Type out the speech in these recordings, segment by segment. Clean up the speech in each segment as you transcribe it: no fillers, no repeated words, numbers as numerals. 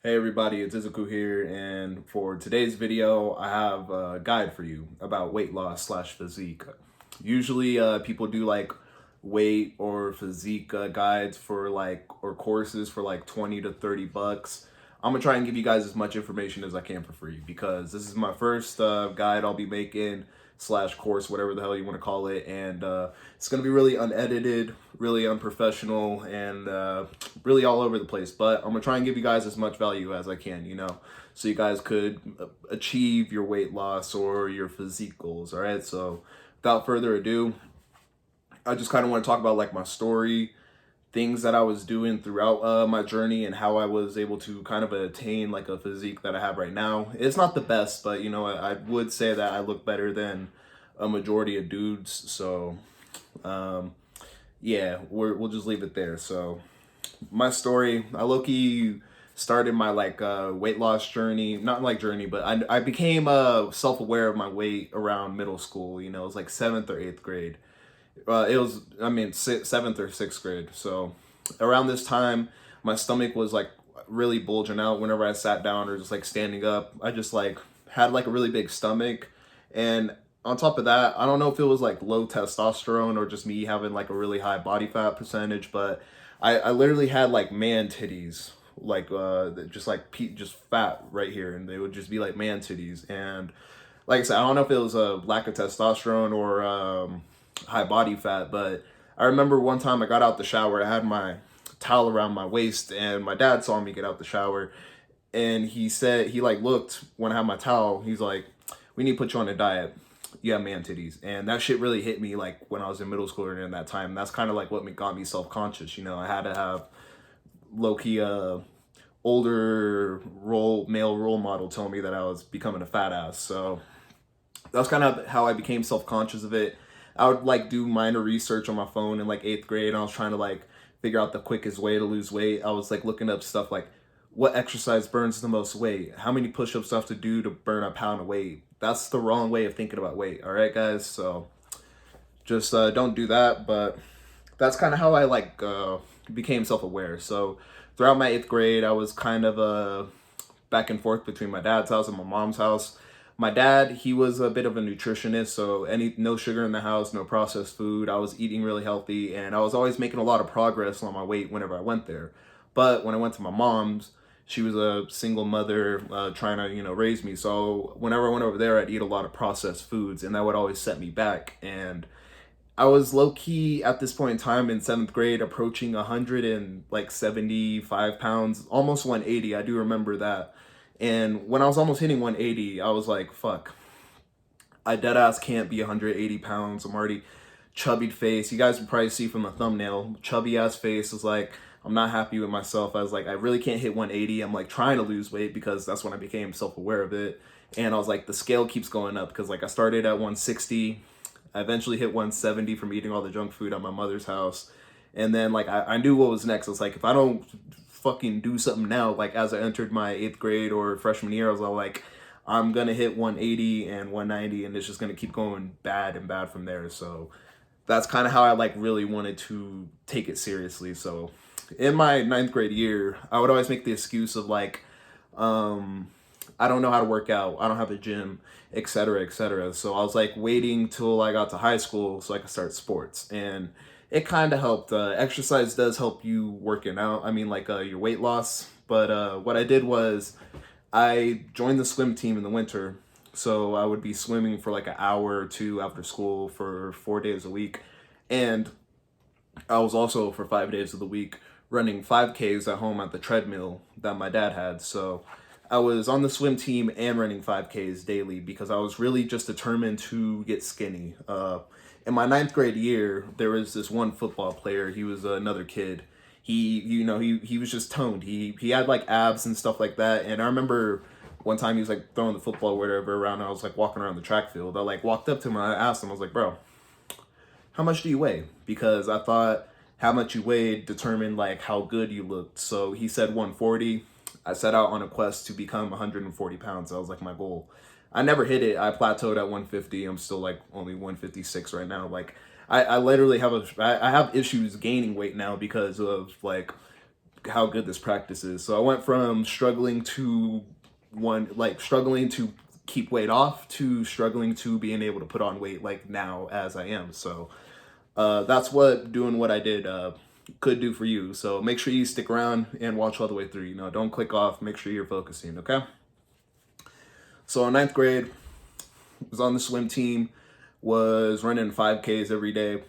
Hey everybody, it's Izuku here, and for today's video, I have a guide for you about weight loss slash physique. Usually, people do like weight or physique guides for or courses for like 20 to 30 bucks. I'm gonna try and give you guys as much information as I can for free because this is my first guide I'll be making slash course, whatever the hell you want to call it, and it's gonna be really unedited, really unprofessional, and really all over the place. But I'm gonna try and give you guys as much value as I can, so you guys could achieve your weight loss or your physique goals. All right. So without further ado, I just kind of want to talk about like my story, things that I was doing throughout my journey, and how I was able to kind of attain like a physique that I have right now. It's not the best, but I would say that I look better than a majority of dudes. So um, yeah, we'll just leave it there. So my story, I low-key started my weight loss journey, not like journey, but I became self-aware of my weight around middle school. It was like seventh or eighth grade. It was, I mean, seventh or sixth grade. So around this time, my stomach was like really bulging out whenever I sat down or just like standing up. I just like had like a really big stomach. And on top of that, I don't know if it was like low testosterone or just me having like a really high body fat percentage, but I literally had like man titties, like just like just fat right here, and they would just be like man titties. And like I said, I don't know if it was a lack of testosterone or high body fat, but I remember one time I got out the shower, I had my towel around my waist, and my dad saw me get out the shower, and he said, he like looked when I had my towel, he's like, we need to put you on a diet. You have man titties. And that shit really hit me like when I was in middle school during that time. That's kind of like what got me self-conscious. I had to have low-key older male role model tell me that I was becoming a fat ass. So that's kind of how I became self-conscious of it. I would like do minor research on my phone in like eighth grade. And I was trying to like figure out the quickest way to lose weight. I was like looking up stuff like what exercise burns the most weight, how many push-ups I have to do to burn a pound of weight. That's the wrong way of thinking about weight. All right, guys. So just don't do that. But that's kind of how I became self-aware. So throughout my eighth grade, I was kind of back and forth between my dad's house and my mom's house. My dad, he was a bit of a nutritionist, so no sugar in the house, no processed food. I was eating really healthy, and I was always making a lot of progress on my weight whenever I went there. But when I went to my mom's, she was a single mother trying to raise me. So whenever I went over there, I'd eat a lot of processed foods, and that would always set me back. And I was low key at this point in time in seventh grade, approaching 175 pounds, almost 180. I do remember that. And when I was almost hitting 180, I was like, fuck, I dead ass can't be 180 pounds. I'm already chubby face. You guys would probably see from the thumbnail, chubby ass face is like, I'm not happy with myself. I was like, I really can't hit 180. I'm like trying to lose weight because that's when I became self aware of it. And I was like, the scale keeps going up because like I started at 160. I eventually hit 170 from eating all the junk food at my mother's house. And then like I knew what was next. I was like, if I don't fucking do something now, like as I entered my eighth grade or freshman year, I was all like, I'm gonna hit 180 and 190, and it's just gonna keep going bad and bad from there. So that's kind of how I like really wanted to take it seriously. So in my ninth grade year, I would always make the excuse of like, I don't know how to work out. I don't have a gym, etc., etc. So I was like waiting till I got to high school so I could start sports, and it kind of helped. Exercise does help you working out. I mean, like your weight loss. But what I did was I joined the swim team in the winter. So I would be swimming for like an hour or two after school for 4 days a week. And I was also for 5 days of the week running 5Ks at home at the treadmill that my dad had. So I was on the swim team and running 5Ks daily because I was really just determined to get skinny. In my ninth grade year, there was this one football player. He was another kid. He was just toned. He had like abs and stuff like that. And I remember one time he was like throwing the football or whatever around, and I was like walking around the track field. I like walked up to him and I asked him, I was like, bro, how much do you weigh? Because I thought how much you weighed determined like how good you looked. So he said 140. I set out on a quest to become 140 pounds. That was like my goal. I never hit it. I plateaued at 150. I'm still like only 156 right now. Like I literally have I have issues gaining weight now because of like how good this practice is. So I went from struggling to struggling to keep weight off to struggling to being able to put on weight like now as I am. So that's what doing what I did could do for you. So make sure you stick around and watch all the way through. You know, don't click off. Make sure you're focusing. Okay. So in ninth grade, was on the swim team, was running 5Ks every day.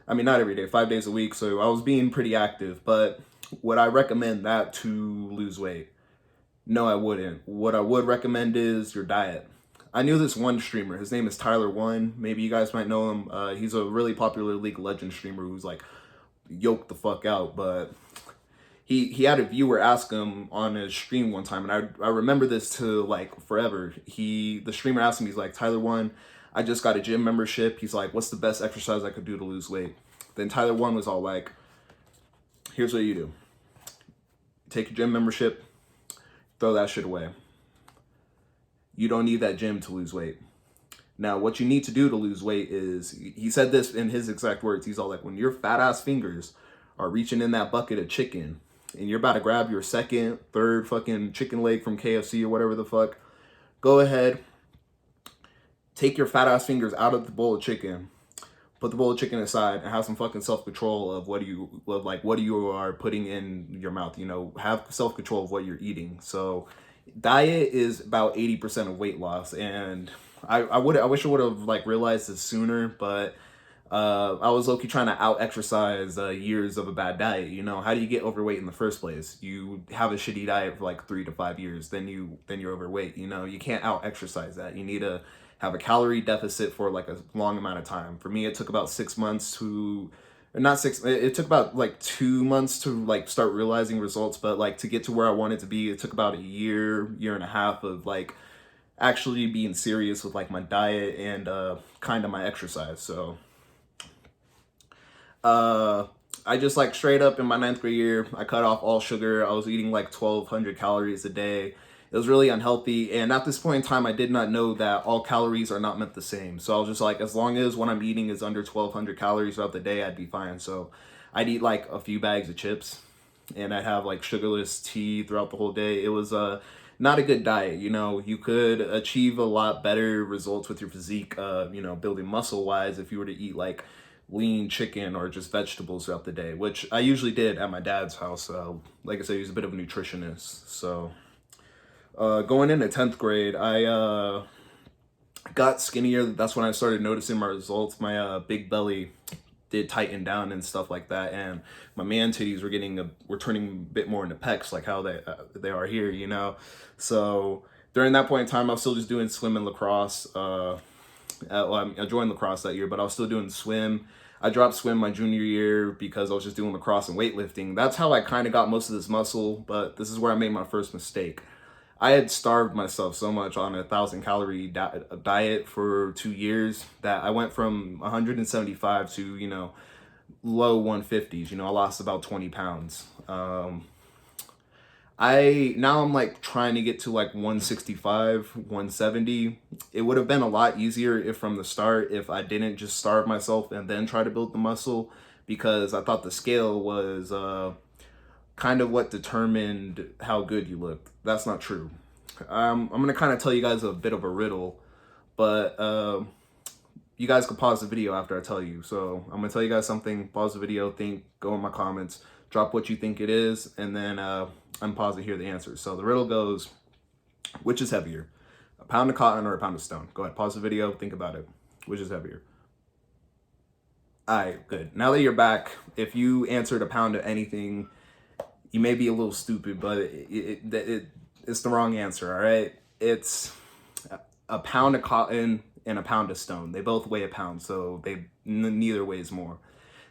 I mean, not every day, 5 days a week. So I was being pretty active. But would I recommend that to lose weight? No, I wouldn't. What I would recommend is your diet. I knew this one streamer. His name is Tyler One. Maybe you guys might know him. He's a really popular League of Legends streamer who's like yoked the fuck out. But he had a viewer ask him on his stream one time, and I remember this to like forever. The streamer asked him, he's like, Tyler One, I just got a gym membership. He's like, what's the best exercise I could do to lose weight? Then Tyler One was all like, here's what you do. Take your gym membership, throw that shit away. You don't need that gym to lose weight. Now, what you need to do to lose weight is, he said this in his exact words. He's all like, when your fat ass fingers are reaching in that bucket of chicken and you're about to grab your second, third fucking chicken leg from KFC or whatever the fuck, go ahead, take your fat ass fingers out of the bowl of chicken, put the bowl of chicken aside, and have some fucking self-control of what you are putting in your mouth. You know, have self-control of what you're eating. So diet is about 80% of weight loss, and I wish I would have like realized this sooner, but I was low-key trying to out-exercise years of a bad diet. You know, how do you get overweight in the first place? You have a shitty diet for like 3 to 5 years, then you're overweight. You know, you can't out-exercise that. You need to have a calorie deficit for like a long amount of time. For me, it took about 6 months to, not six, it took about like 2 months to like start realizing results, but like to get to where I wanted to be, it took about a year and a half of like actually being serious with like my diet and kind of my exercise. So I just like straight up in my ninth grade year, I cut off all sugar. I was eating like 1,200 calories a day. It was really unhealthy. And at this point in time, I did not know that all calories are not meant the same. So I was just like, as long as what I'm eating is under 1,200 calories throughout the day, I'd be fine. So I'd eat like a few bags of chips and I'd have like sugarless tea throughout the whole day. It was not a good diet. You know, you could achieve a lot better results with your physique, you know, building muscle wise if you were to eat like lean chicken or just vegetables throughout the day, which I usually did at my dad's house. Like I said, he's a bit of a nutritionist. So going into 10th grade, I got skinnier. That's when I started noticing my results. My big belly did tighten down and stuff like that, and my man titties were turning a bit more into pecs, like how they are here, you know. So during that point in time, I was still just doing swim and lacrosse. I joined lacrosse that year, but I was still doing swim. I dropped swim my junior year because I was just doing lacrosse and weightlifting. That's how I kind of got most of this muscle, but this is where I made my first mistake. I had starved myself so much on a 1,000-calorie diet for 2 years that I went from 175 to, you know, low 150s. You know, I lost about 20 pounds. Now I'm like trying to get to like 165, 170. It would have been a lot easier if from the start, if I didn't just starve myself and then try to build the muscle, because I thought the scale was kind of what determined how good you looked. That's not true. I'm going to kind of tell you guys a bit of a riddle, but you guys can pause the video after I tell you. So I'm going to tell you guys something, pause the video, think, go in my comments, drop what you think it is, and then unpause to hear the answer. So the riddle goes, which is heavier, a pound of cotton or a pound of stone? Go ahead, pause the video, think about it. Which is heavier? All right, good. Now that you're back, if you answered a pound of anything, you may be a little stupid, but it's the wrong answer, all right? It's a pound of cotton and a pound of stone. They both weigh a pound, so neither weighs more.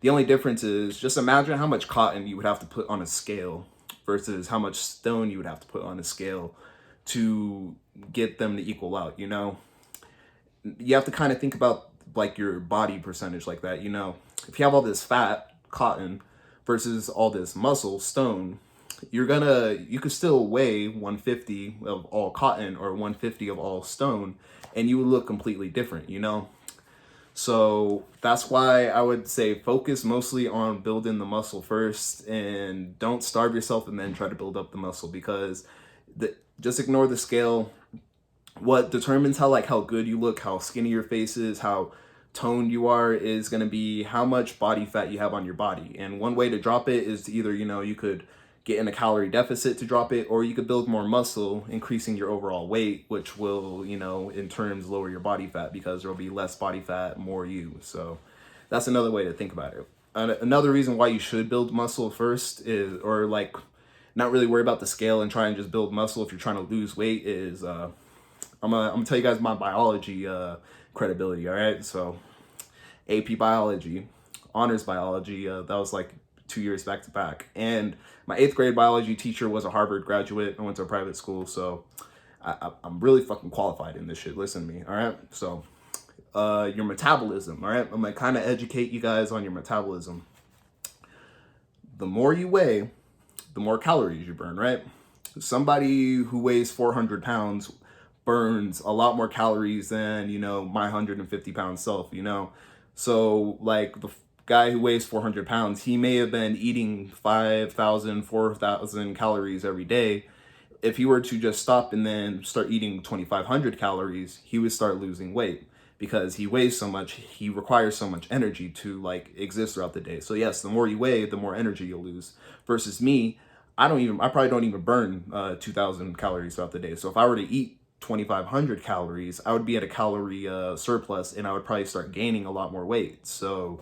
The only difference is, just imagine how much cotton you would have to put on a scale versus how much stone you would have to put on a scale to get them to equal out, you know? You have to kind of think about like your body percentage like that, you know? If you have all this fat, cotton, versus all this muscle, stone, you could still weigh 150 of all cotton or 150 of all stone, and you would look completely different, you know? So that's why I would say focus mostly on building the muscle first, and don't starve yourself and then try to build up the muscle, because just ignore the scale. What determines how good you look, how skinny your face is, how toned you are, is going to be how much body fat you have on your body. And one way to drop it is to either, you could get in a calorie deficit to drop it, or you could build more muscle, increasing your overall weight, which will, in terms lower your body fat, because there'll be less body fat, more you. So that's another way to think about it. Another reason why you should build muscle first is, or like not really worry about the scale and try and just build muscle if you're trying to lose weight, is I'm gonna tell you guys my biology credibility. All right, so AP biology, honors biology. That was like 2 years back to back, and my 8th grade biology teacher was a Harvard graduate. I went to a private school, so I'm really fucking qualified in this shit. Listen to me, all right? So your metabolism, all right? I'm gonna kind of educate you guys on your metabolism. The more you weigh, the more calories you burn, right? Somebody who weighs 400 pounds burns a lot more calories than, my 150 pound self, So like the guy who weighs 400 pounds, he may have been eating 5,000, 4,000 calories every day. If he were to just stop and then start eating 2,500 calories, he would start losing weight, because he weighs so much, he requires so much energy to like exist throughout the day. So yes, the more you weigh, the more energy you'll lose. Versus me, I probably don't even burn 2,000 calories throughout the day. So if I were to eat 2,500 calories, I would be at a calorie surplus, and I would probably start gaining a lot more weight. So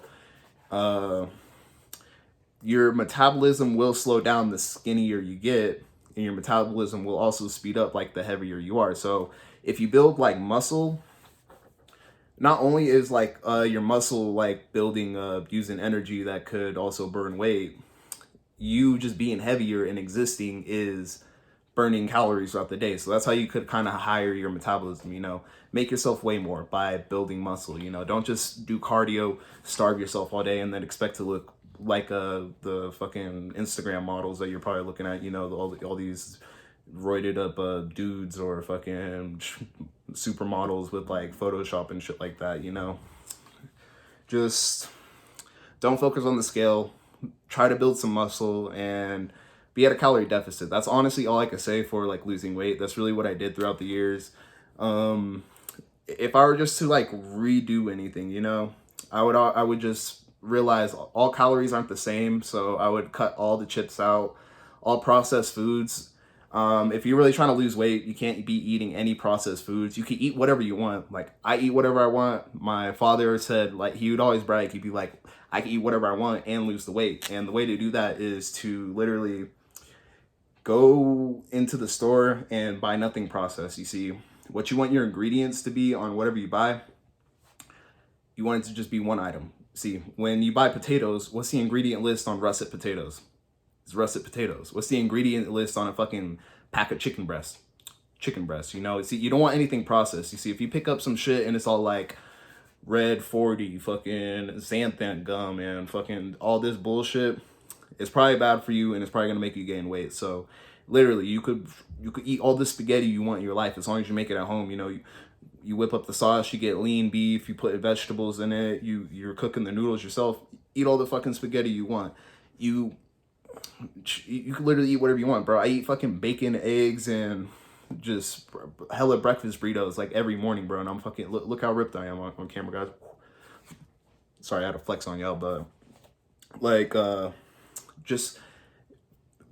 your metabolism will slow down the skinnier you get, and your metabolism will also speed up like the heavier you are. So if you build like muscle, not only is like your muscle like building using energy that could also burn weight, you just being heavier and existing is burning calories throughout the day. So that's how you could kind of higher your metabolism, make yourself weigh more by building muscle. Don't just do cardio, starve yourself all day, and then expect to look like the fucking Instagram models that you're probably looking at, all these roided up dudes, or fucking supermodels with like Photoshop and shit like that. Just don't focus on the scale. Try to build some muscle and be at a calorie deficit. That's honestly all I could say for like losing weight. That's really what I did throughout the years. If I were just to like redo anything, I would just realize all calories aren't the same. So I would cut all the chips out, all processed foods. If you're really trying to lose weight, you can't be eating any processed foods. You can eat whatever you want. Like, I eat whatever I want. My father said, like, he would always brag. He'd be like, I can eat whatever I want and lose the weight. And the way to do that is to literally go into the store and buy nothing processed. You see, what you want your ingredients to be on whatever you buy, you want it to just be one item. See, when you buy potatoes, what's the ingredient list on russet potatoes? It's russet potatoes. What's the ingredient list on a fucking pack of chicken breast? Chicken breast, See, you don't want anything processed. You see, if you pick up some shit and it's all like Red 40, fucking xanthan gum, and fucking all this bullshit, it's probably bad for you, and it's probably gonna make you gain weight. So literally, you could eat all the spaghetti you want in your life, as long as you make it at home. You whip up the sauce, you get lean beef, you put vegetables in it, you're cooking the noodles yourself. Eat all the fucking spaghetti you want. You can literally eat whatever you want, bro. I eat fucking bacon, eggs, and just hella breakfast burritos like every morning, bro. And I'm fucking look how ripped I am on camera, guys. Sorry, I had to flex on y'all, but like just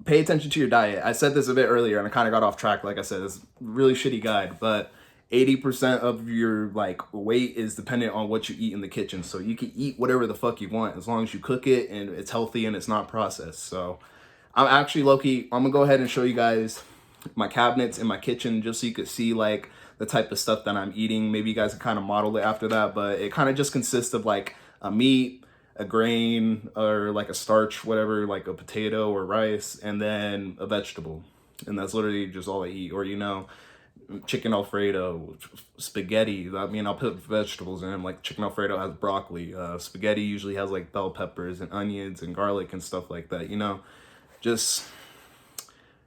pay attention to your diet. I said this a bit earlier and I kind of got off track. Like I said, it's a really shitty guide, but 80% of your like weight is dependent on what you eat in the kitchen. So you can eat whatever the fuck you want as long as you cook it and it's healthy and it's not processed. So I'm actually low-key, I'm gonna go ahead and show you guys my cabinets in my kitchen just so you could see like the type of stuff that I'm eating. Maybe you guys can kind of model it after that, but it kind of just consists of like a meat, a grain, or like a starch, whatever, like a potato or rice, and then a vegetable. And that's literally just all I eat. Or, chicken Alfredo, spaghetti. I mean, I'll put vegetables in them. Like chicken Alfredo has broccoli. Spaghetti usually has like bell peppers and onions and garlic and stuff like that. Just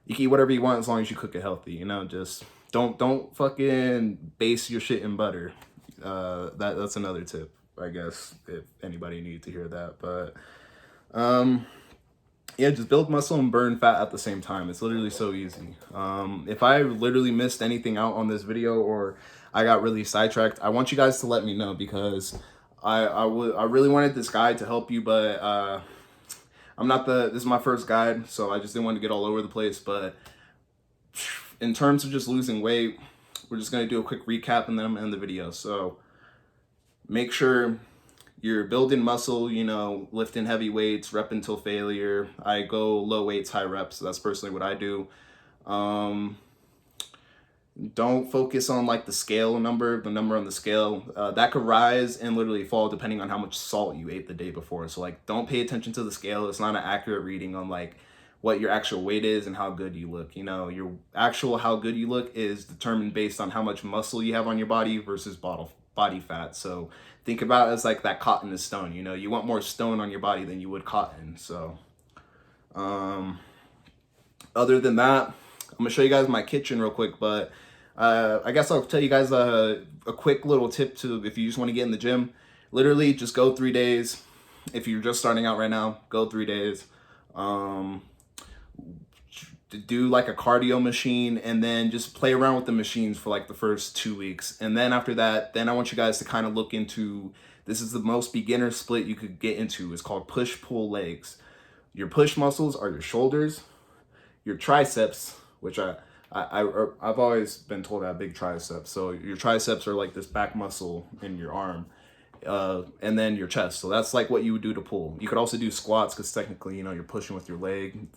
you can eat whatever you want as long as you cook it healthy. Just don't fucking base your shit in butter. That's another tip. I guess, if anybody needed to hear that. But yeah, just build muscle and burn fat at the same time. It's literally so easy. If I literally missed anything out on this video or I got really sidetracked, I want you guys to let me know, because I really wanted this guide to help you, but this is my first guide, so I just didn't want to get all over the place. But in terms of just losing weight, we're just going to do a quick recap and then I'm going to end the video. So make sure you're building muscle, you know, lifting heavy weights, rep until failure. I go low weights, high reps. So that's personally what I do. Don't focus on like the scale number, the number on the scale. That could rise and literally fall depending on how much salt you ate the day before. So like, don't pay attention to the scale. It's not an accurate reading on like what your actual weight is and how good you look. You know, your actual how good you look is determined based on how much muscle you have on your body versus body fat. So think about it as like that cotton is stone. You know, you want more stone on your body than you would cotton. So other than that, I'm gonna show you guys my kitchen real quick, but I guess I'll tell you guys a quick little tip to, if you just want to get in the gym, literally just go 3 days. If you're just starting out right now, go 3 days. Do like a cardio machine and then just play around with the machines for like the first 2 weeks. And then after that, then I want you guys to kind of look into, this is the most beginner split you could get into. It's called push-pull legs. Your push muscles are your shoulders, your triceps, which I've always been told I have big triceps. So your triceps are like this back muscle in your arm. And then your chest. So that's like what you would do to pull. You could also do squats because technically, you know, you're pushing with your leg.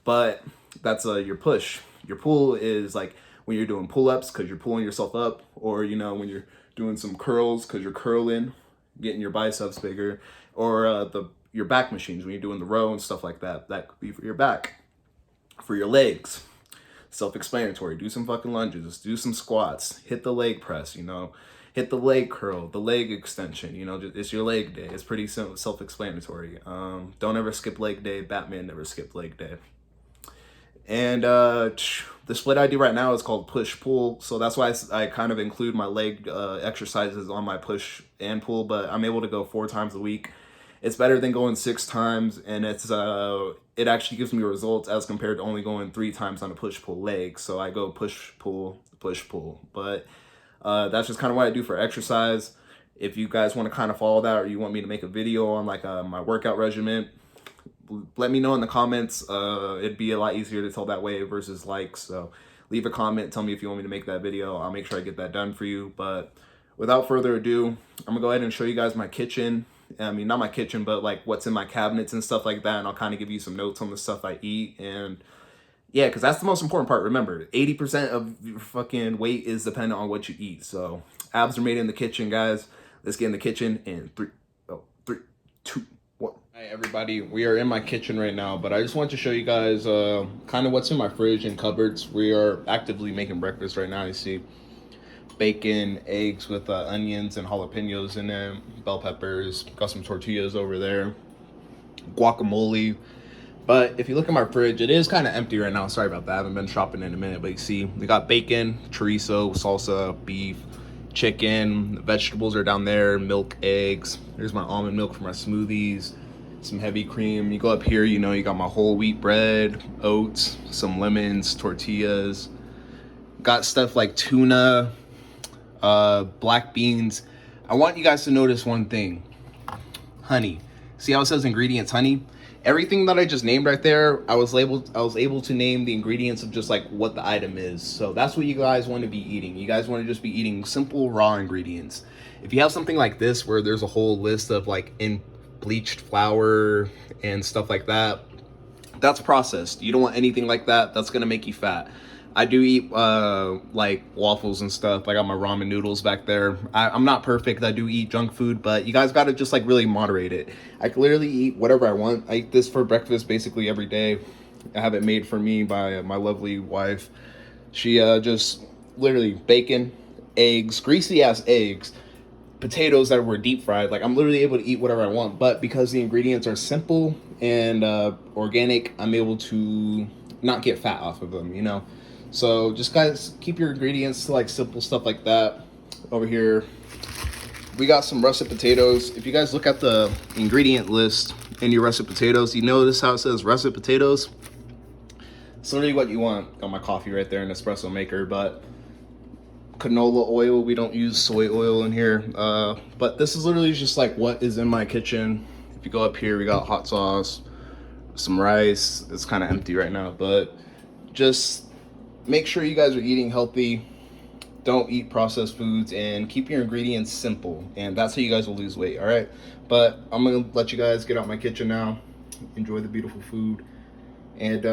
But that's your push. Your pull is like when you're doing pull-ups because you're pulling yourself up, or, you know, when you're doing some curls because you're curling, getting your biceps bigger, or your back machines when you're doing the row and stuff like that. That could be for your back. For your legs, self-explanatory. Do some fucking lunges, do some squats, hit the leg press, you know, hit the leg curl, the leg extension, you know, it's your leg day. It's pretty self-explanatory. Don't ever skip leg day. Batman never skipped leg day. And the split I do right now is called push-pull. So that's why I kind of include my leg exercises on my push and pull, but I'm able to go 4 times a week. It's better than going 6 times, and it actually gives me results as compared to only going 3 times on a push-pull leg. So I go push-pull, push-pull. But that's just kind of what I do for exercise. If you guys want to kind of follow that, or you want me to make a video on like my workout regimen, let me know in the comments. It'd be a lot easier to tell that way versus likes. So leave a comment, tell me if you want me to make that video. I'll make sure I get that done for you. But without further ado, I'm gonna go ahead and show you guys my kitchen. I mean, not my kitchen, but like what's in my cabinets and stuff like that. And I'll kind of give you some notes on the stuff I eat. And yeah, because that's the most important part. Remember, 80% of your fucking weight is dependent on what you eat. So abs are made in the kitchen, guys. Let's get in the kitchen in 3, 2, 1. Hi, everybody. We are in my kitchen right now, but I just want to show you guys kind of what's in my fridge and cupboards. We are actively making breakfast right now. You see bacon, eggs with onions and jalapenos in them, bell peppers, got some tortillas over there, guacamole. But if you look at my fridge, it is kind of empty right now. Sorry about that. I haven't been shopping in a minute, but you see we got bacon, chorizo, salsa, beef, chicken. The vegetables are down there, milk, eggs. There's my almond milk for my smoothies, some heavy cream. You go up here, you know, you got my whole wheat bread, oats, some lemons, tortillas. Got stuff like tuna, black beans. I want you guys to notice one thing. Honey. See how it says ingredients honey? Everything that I just named right there, I was able to name the ingredients of just like what the item is. So that's what you guys want to be eating. You guys want to just be eating simple raw ingredients. If you have something like this where there's a whole list of like in bleached flour and stuff like that, that's processed. You don't want anything like that. That's gonna make you fat. I do eat like waffles and stuff. I got my ramen noodles back there. I'm not perfect. I do eat junk food, but you guys got to just like really moderate it. I can literally eat whatever I want. I eat this for breakfast basically every day. I have it made for me by my lovely wife. She just literally bacon, eggs, greasy ass eggs, potatoes that were deep fried. Like I'm literally able to eat whatever I want, but because the ingredients are simple and organic, I'm able to not get fat off of them, you know? So just guys, keep your ingredients to like simple stuff like that. Over here, we got some russet potatoes. If you guys look at the ingredient list in your russet potatoes, you notice how it says russet potatoes? It's literally what you want. Got my coffee right there, an espresso maker, but canola oil, we don't use soy oil in here. But this is literally just like what is in my kitchen. If you go up here, we got hot sauce, some rice. It's kind of empty right now, but just make sure you guys are eating healthy. Don't eat processed foods and keep your ingredients simple, and that's how you guys will lose weight. All right, but I'm gonna let you guys get out my kitchen now, enjoy the beautiful food, and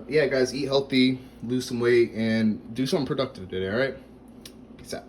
yeah guys, eat healthy, lose some weight, and do something productive today. All right, peace out.